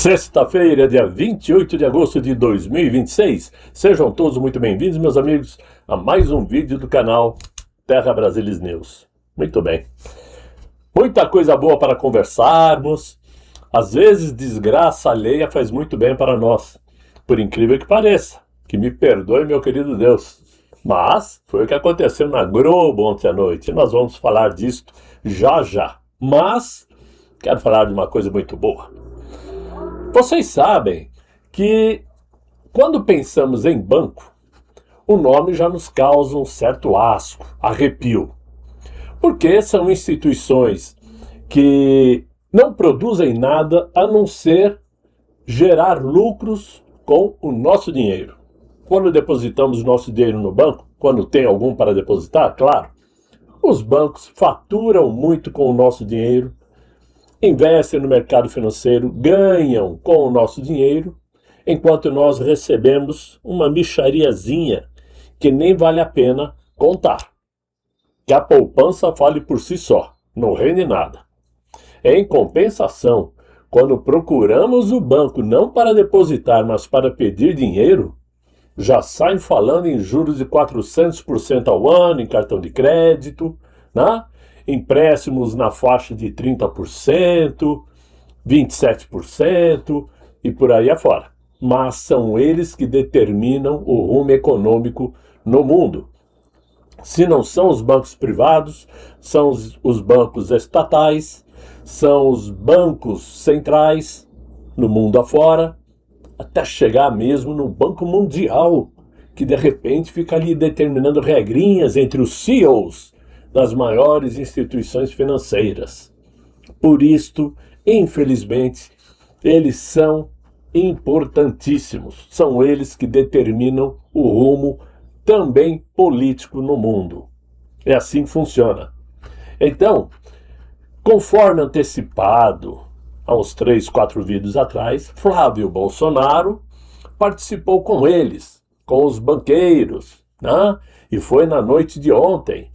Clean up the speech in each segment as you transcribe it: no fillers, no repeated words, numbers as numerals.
Sexta-feira, dia 28 de agosto de 2026. Sejam todos muito bem-vindos, meus amigos, a mais um vídeo do canal Terra Brasilis News. Muito bem. Muita coisa boa para conversarmos. Às vezes, desgraça alheia faz muito bem para nós. Por incrível que pareça. Que me perdoe, meu querido Deus. Mas foi o que aconteceu na Globo ontem à noite. E nós vamos falar disso já já. Mas quero falar de uma coisa muito boa. Vocês sabem que quando pensamos em banco, o nome já nos causa um certo asco, arrepio. Porque são instituições que não produzem nada a não ser gerar lucros com o nosso dinheiro. Quando depositamos o nosso dinheiro no banco, quando tem algum para depositar, claro, os bancos faturam muito com o nosso dinheiro, investem no mercado financeiro, ganham com o nosso dinheiro, enquanto nós recebemos uma mixariazinha que nem vale a pena contar. Que a poupança fale por si só, não rende nada. Em compensação, quando procuramos o banco não para depositar, mas para pedir dinheiro, já saem falando em juros de 400% ao ano em cartão de crédito, né? Empréstimos na faixa de 30%, 27% e por aí afora. Mas são eles que determinam o rumo econômico no mundo. Se não são os bancos privados, são os bancos estatais, são os bancos centrais no mundo afora, até chegar mesmo no Banco Mundial, que de repente fica ali determinando regrinhas entre os CEOs das maiores instituições financeiras. Por isto, infelizmente, eles são importantíssimos. São eles que determinam o rumo também político no mundo. É assim que funciona. Então, conforme antecipado, há uns 3, 4 vídeos atrás, Flávio Bolsonaro participou com eles, com os banqueiros, né? E foi na noite de ontem,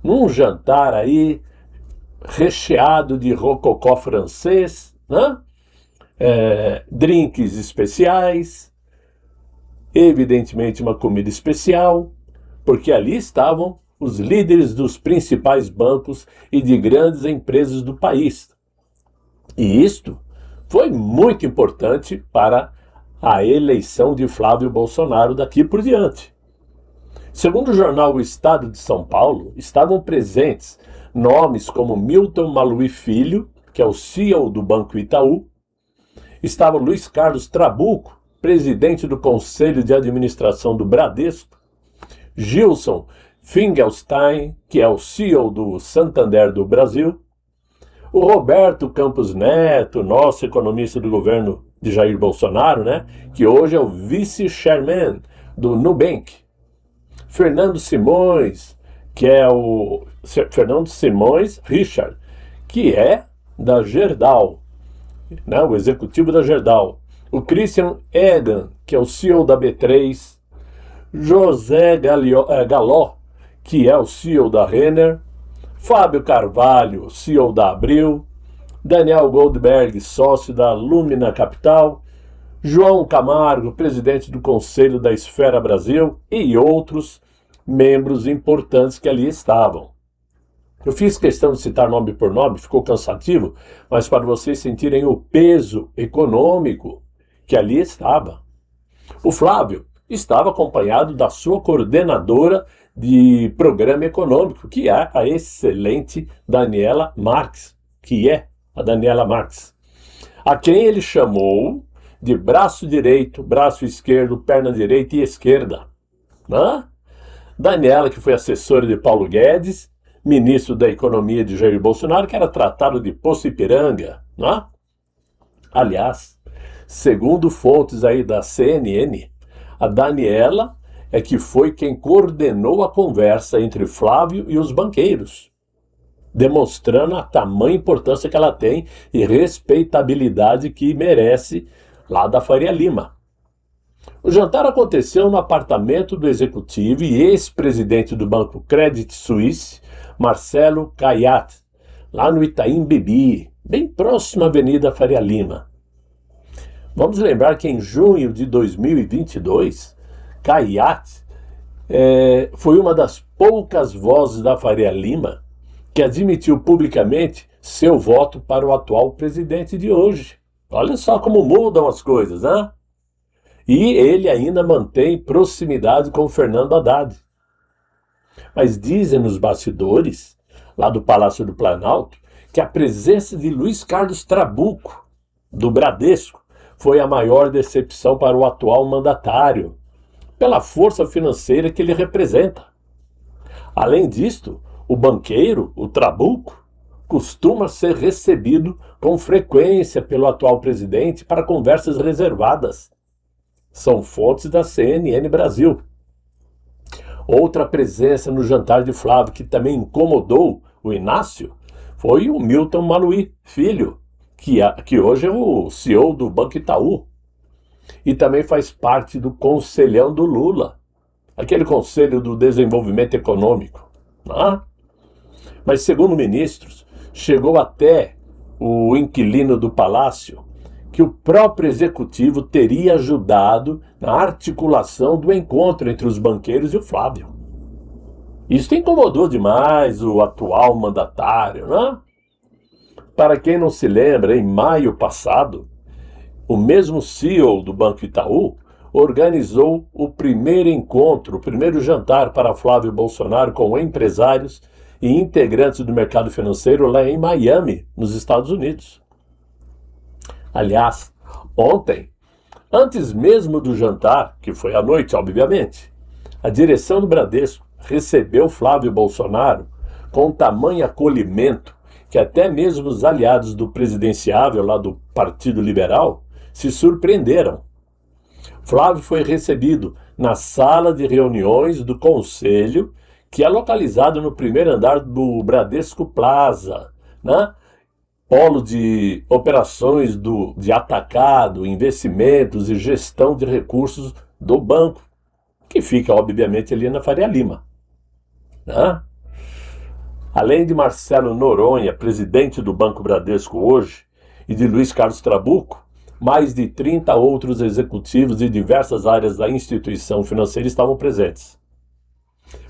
num jantar aí recheado de rococó francês, né? Drinks especiais, evidentemente uma comida especial, porque ali estavam os líderes dos principais bancos e de grandes empresas do país. E isto foi muito importante para a eleição de Flávio Bolsonaro daqui por diante. Segundo o jornal O Estado de São Paulo, estavam presentes nomes como Milton Maluhy Filho, que é o CEO do Banco Itaú, estava Luiz Carlos Trabuco, presidente do Conselho de Administração do Bradesco, Gilson Finkelstein, que é o CEO do Santander do Brasil, o Roberto Campos Neto, nosso economista do governo de Jair Bolsonaro, né, que hoje é o vice-chairman do Nubank, Fernando Simões, que é o Fernando Simões Richard, que é da Gerdau, né, o executivo da Gerdau, o Christian Egan, que é o CEO da B3, José Galó, que é o CEO da Renner, Fábio Carvalho, CEO da Abril, Daniel Goldberg, sócio da Lumina Capital, João Camargo, presidente do Conselho da Esfera Brasil e outros membros importantes que ali estavam. Eu fiz questão de citar nome por nome, ficou cansativo, mas para vocês sentirem o peso econômico que ali estava. O Flávio estava acompanhado da sua coordenadora de programa econômico, que é a excelente Daniela Marques, a quem ele chamou de braço direito, braço esquerdo, perna direita e esquerda. Né? Daniela, que foi assessora de Paulo Guedes, ministro da Economia de Jair Bolsonaro, que era tratado de Poço Ipiranga. Né? Aliás, segundo fontes aí da CNN, a Daniela é que foi quem coordenou a conversa entre Flávio e os banqueiros, demonstrando a tamanha importância que ela tem e respeitabilidade que merece lá da Faria Lima. O jantar aconteceu no apartamento do executivo e ex-presidente do banco Credit Suisse, Marcelo Caiat, lá no Itaim Bibi, bem próximo à Avenida Faria Lima. Vamos lembrar que em junho de 2022, Caiate foi uma das poucas vozes da Faria Lima que admitiu publicamente seu voto para o atual presidente de hoje. Olha só como mudam as coisas, né? E ele ainda mantém proximidade com Fernando Haddad. Mas dizem nos bastidores, lá do Palácio do Planalto, que a presença de Luiz Carlos Trabuco, do Bradesco, foi a maior decepção para o atual mandatário, pela força financeira que ele representa. Além disto, o banqueiro, o Trabuco, costuma ser recebido com frequência pelo atual presidente para conversas reservadas. São fontes da CNN Brasil. Outra presença no jantar de Flávio que também incomodou o Inácio foi o Milton Maluhy Filho, que hoje é o CEO do Banco Itaú e também faz parte do Conselhão do Lula, aquele Conselho do Desenvolvimento Econômico. Né? Mas, segundo ministros, chegou até o inquilino do palácio que o próprio executivo teria ajudado na articulação do encontro entre os banqueiros e o Flávio. Isso incomodou demais o atual mandatário, né? Para quem não se lembra, em maio passado, o mesmo CEO do Banco Itaú organizou o primeiro encontro, o primeiro jantar para Flávio Bolsonaro com empresários e integrantes do mercado financeiro lá em Miami, nos Estados Unidos. Aliás, ontem, antes mesmo do jantar, que foi à noite, obviamente, a direção do Bradesco recebeu Flávio Bolsonaro com tamanho acolhimento que até mesmo os aliados do presidenciável lá do Partido Liberal se surpreenderam. Flávio foi recebido na sala de reuniões do Conselho, que é localizado no primeiro andar do Bradesco Plaza, né? Polo de operações de atacado, investimentos e gestão de recursos do banco, que fica, obviamente, ali na Faria Lima. Né? Além de Marcelo Noronha, presidente do Banco Bradesco hoje, e de Luiz Carlos Trabuco, mais de 30 outros executivos de diversas áreas da instituição financeira estavam presentes.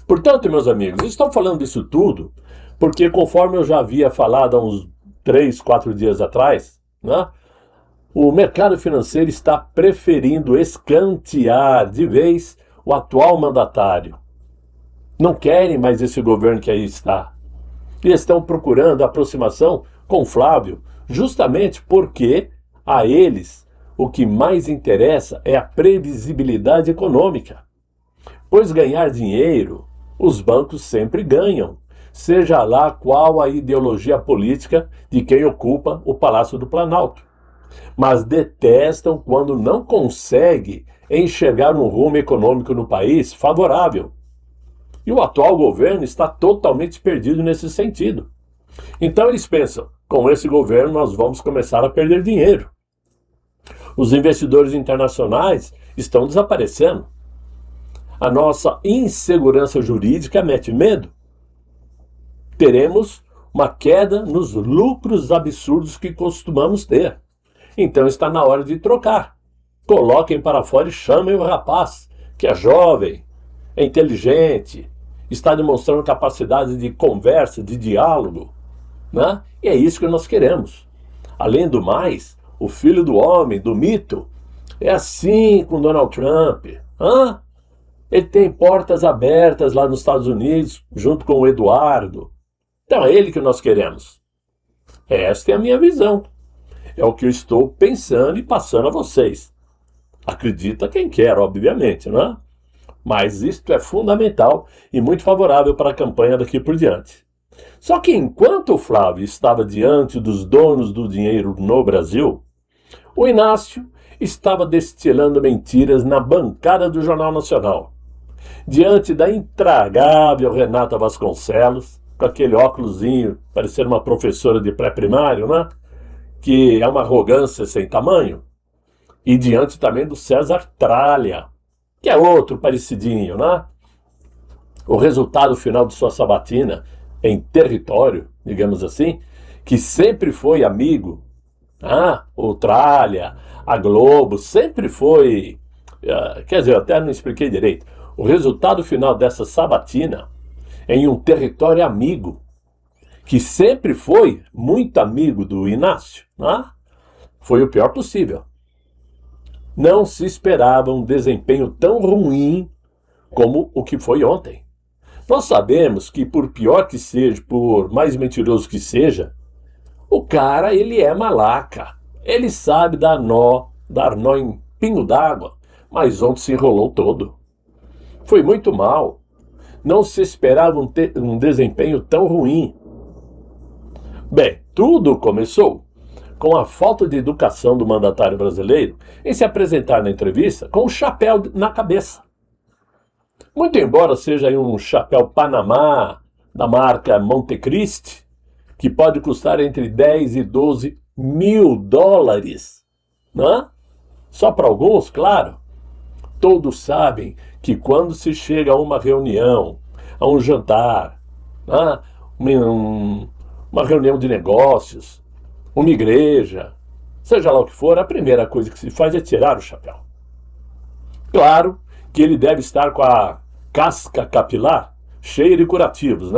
Portanto, meus amigos, estou falando disso tudo porque, conforme eu já havia falado há uns 3, 4 dias atrás, né, o mercado financeiro está preferindo escantear de vez o atual mandatário. Não querem mais esse governo que aí está. E estão procurando aproximação com Flávio, justamente porque a eles o que mais interessa é a previsibilidade econômica. Pois ganhar dinheiro, os bancos sempre ganham, seja lá qual a ideologia política de quem ocupa o Palácio do Planalto. Mas detestam quando não consegue enxergar um rumo econômico no país favorável. E o atual governo está totalmente perdido nesse sentido. Então eles pensam, com esse governo nós vamos começar a perder dinheiro. Os investidores internacionais estão desaparecendo. A nossa insegurança jurídica mete medo. Teremos uma queda nos lucros absurdos que costumamos ter. Então está na hora de trocar. Coloquem para fora e chamem o rapaz, que é jovem, é inteligente, está demonstrando capacidade de conversa, de diálogo. Né? E é isso que nós queremos. Além do mais, o filho do homem, do mito, é assim com Donald Trump. Ele tem portas abertas lá nos Estados Unidos, junto com o Eduardo. Então é ele que nós queremos. Esta é a minha visão. É o que eu estou pensando e passando a vocês. Acredita quem quer, obviamente, não é? Mas isto é fundamental e muito favorável para a campanha daqui por diante. Só que enquanto o Flávio estava diante dos donos do dinheiro no Brasil, o Inácio estava destilando mentiras na bancada do Jornal Nacional. Diante da intragável Renata Vasconcelos, com aquele óculosinho, parecendo uma professora de pré-primário, né? Que é uma arrogância sem tamanho. E diante também do César Tralha, que é outro parecidinho, né? O resultado final de sua sabatina em território, digamos assim, que sempre foi amigo O Tralha, a Globo, sempre foi... quer dizer, eu até não expliquei direito. O resultado final dessa sabatina, em um território amigo, que sempre foi muito amigo do Inácio, foi o pior possível. Não se esperava um desempenho tão ruim como o que foi ontem. Nós sabemos que, por pior que seja, por mais mentiroso que seja, o cara, ele é malaca. Ele sabe dar nó em pingo d'água, mas ontem se enrolou todo. Foi muito mal. Não se esperava um desempenho tão ruim. Bem, tudo começou com a falta de educação do mandatário brasileiro em se apresentar na entrevista com um chapéu na cabeça. Muito embora seja um chapéu Panamá da marca Montecristi, que pode custar entre 10 e 12 mil dólares, Só para alguns, claro. Todos sabem que quando se chega a uma reunião, a um jantar, uma reunião de negócios, uma igreja, seja lá o que for, a primeira coisa que se faz é tirar o chapéu. Claro que ele deve estar com a casca capilar cheia de curativos,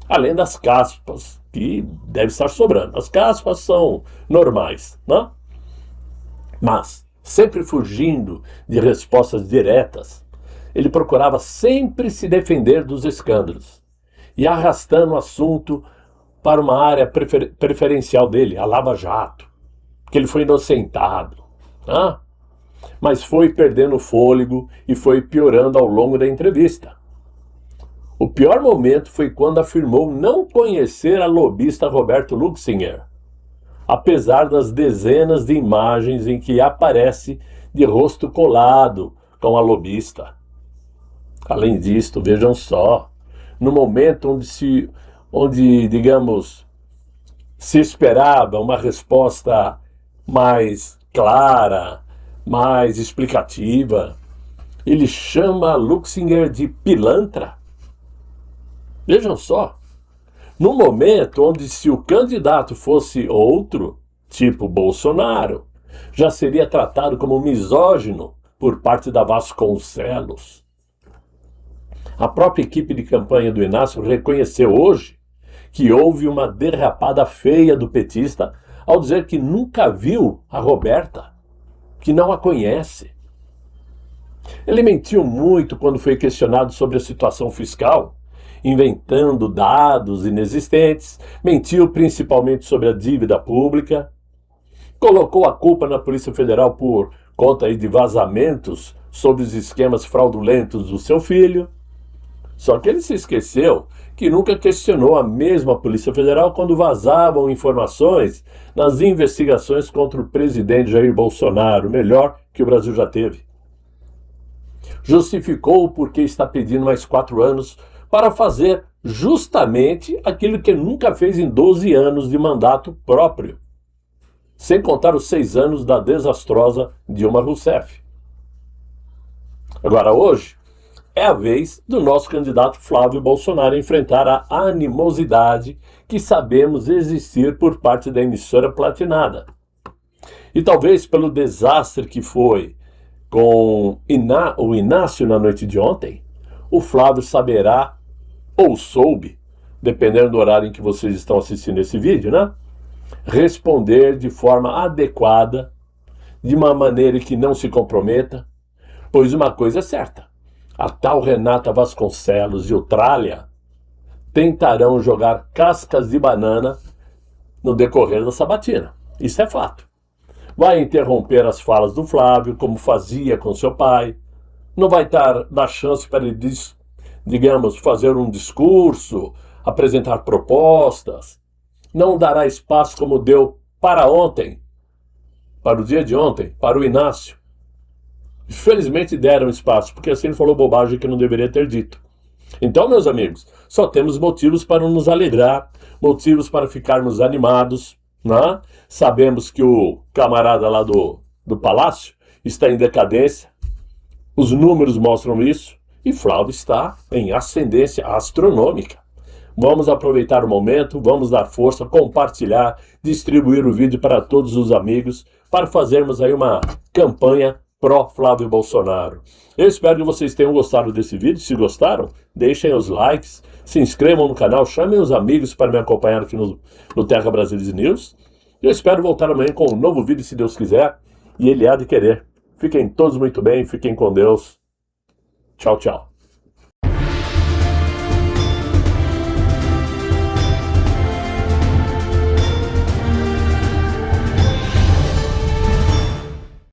Além das caspas, que deve estar sobrando. As caspas são normais, Mas, sempre fugindo de respostas diretas, ele procurava sempre se defender dos escândalos e arrastando o assunto para uma área preferencial dele, a Lava Jato, que ele foi inocentado, Mas foi perdendo o fôlego e foi piorando ao longo da entrevista. O pior momento foi quando afirmou não conhecer a lobista Roberto Luxinger, apesar das dezenas de imagens em que aparece de rosto colado com a lobista. Além disto, vejam só, no momento onde, digamos, se esperava uma resposta mais clara, mais explicativa, ele chama a Luxinger de pilantra. Vejam só, no momento onde, se o candidato fosse outro, tipo Bolsonaro, já seria tratado como misógino por parte da Vasconcelos. A própria equipe de campanha do Inácio reconheceu hoje que houve uma derrapada feia do petista ao dizer que nunca viu a Roberta, que não a conhece. Ele mentiu muito quando foi questionado sobre a situação fiscal, inventando dados inexistentes, mentiu principalmente sobre a dívida pública, colocou a culpa na Polícia Federal por conta de vazamentos sobre os esquemas fraudulentos do seu filho. Só que ele se esqueceu que nunca questionou a mesma Polícia Federal quando vazavam informações nas investigações contra o presidente Jair Bolsonaro, o melhor que o Brasil já teve. Justificou porque está pedindo mais 4 anos para fazer justamente aquilo que nunca fez em 12 anos de mandato próprio, sem contar os 6 anos da desastrosa Dilma Rousseff. Agora, hoje, é a vez do nosso candidato Flávio Bolsonaro enfrentar a animosidade que sabemos existir por parte da emissora platinada. E talvez pelo desastre que foi com o Inácio na noite de ontem, o Flávio saberá, ou soube, dependendo do horário em que vocês estão assistindo esse vídeo, responder de forma adequada, de uma maneira que não se comprometa, pois uma coisa é certa, a tal Renata Vasconcelos e o Tralha tentarão jogar cascas de banana no decorrer da sabatina. Isso é fato. Vai interromper as falas do Flávio, como fazia com seu pai. Não vai dar chance para ele, digamos, fazer um discurso, apresentar propostas. Não dará espaço como deu para ontem, para o dia de ontem, para o Inácio. Felizmente deram espaço, porque assim ele falou bobagem que não deveria ter dito. Então, meus amigos, só temos motivos para nos alegrar, motivos para ficarmos animados, Sabemos que o camarada lá do Palácio está em decadência, os números mostram isso, e Flávio está em ascendência astronômica. Vamos aproveitar o momento, vamos dar força, compartilhar, distribuir o vídeo para todos os amigos, para fazermos aí uma campanha pró-Flávio Bolsonaro. Eu espero que vocês tenham gostado desse vídeo. Se gostaram, deixem os likes, se inscrevam no canal, chamem os amigos para me acompanhar aqui no Terra Brasilis News. Eu espero voltar amanhã com um novo vídeo, se Deus quiser, e Ele há de querer. Fiquem todos muito bem, fiquem com Deus. Tchau, tchau.